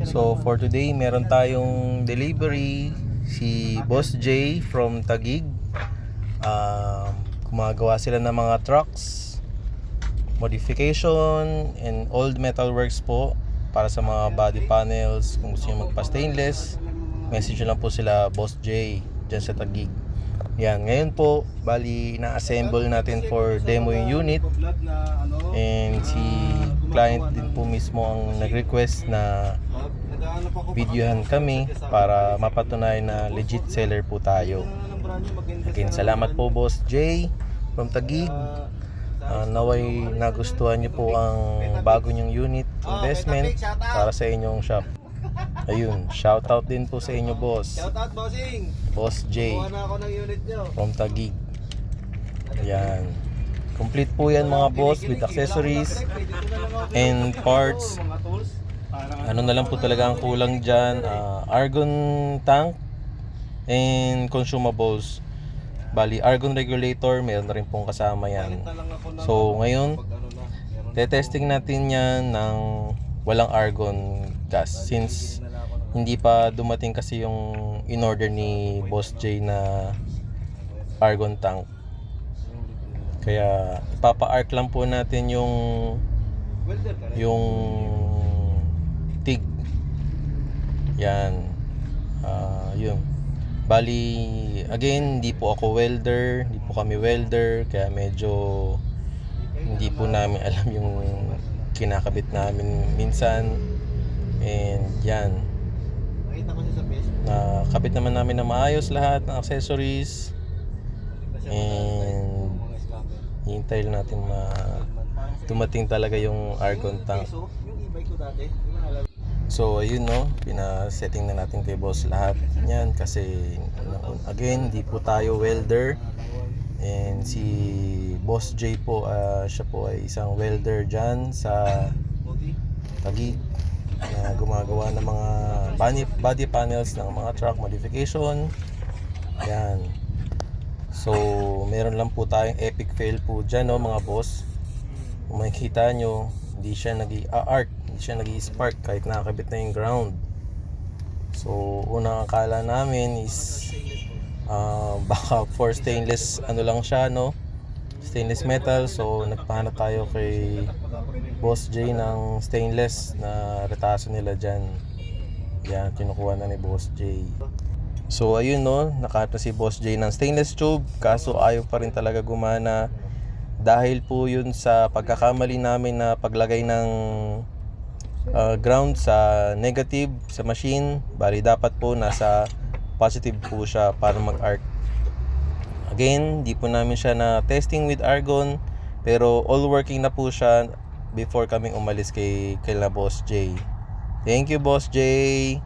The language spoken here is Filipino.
So for today, meron tayong delivery si Boss J from Taguig. Gumagawa sila ng mga trucks, modification, and old metal works po para sa mga body panels. Kung gusto nyo magpa-stainless, message nyo lang po sila Boss J dyan sa Taguig. Yan, ngayon po, bali na-assemble natin for demo yung unit. And si client din po mismo ang nag-request na videohan kami para mapatunayan na legit seller po tayo. Again, salamat po Boss J from Taguig. Naway nagustuhan niyo po ang bago niyong unit investment para sa inyong shop. Ayun, shoutout din po sa inyo boss. Shoutout bossing. Boss J Kuha na ako ng unit nyo. from Taguig. Yan. Complete po yan mga boss with accessories and parts. Ano na lang po talaga ang kulang dyan, argon tank and consumables. Bali, argon regulator, meron na rin pong kasama yan. So ngayon, tetesting natin yan ng walang argon gas since hindi pa dumating kasi yung in-order ni Boss J na argon tank. Kaya ipapa-arc lang po natin yung TIG. Yan. Yun. Bali, again, hindi po ako welder, hindi po kami welder, kaya medyo hindi po namin alam yung kinakabit namin minsan. And yan. Nakabit naman namin na maayos lahat ng accessories. And hintay lang natin dumating talaga yung argon tank. So ayun no, pina-setting na natin kay boss lahat yan kasi again, di po tayo welder. And si Boss J po, siya po ay isang welder dyan sa Taguig na gumagawa ng mga body panels ng mga truck modification. Yan. So meron lang po tayong epic fail po dyan no mga boss. Kung makikita nyo, hindi siya nag-i-arc, hindi siya nag-i-spark kahit nakakabit na yung ground. So unang akala namin is baka for stainless ano lang siya no, stainless metal. So nagpahanap tayo kay Boss J ng stainless na retaso nila dyan. Yan, kinukuha na ni Boss J. So ayun no, nakahanap na si Boss J ng stainless tube, kaso ayaw pa rin talaga gumana dahil po yun sa pagkakamali namin na paglagay ng ground sa negative sa machine. Bali dapat po nasa positive po siya para mag-arc. Again, di po namin siya na testing with argon, pero all working na po siya before kaming umalis kay Boss J. Thank you Boss J.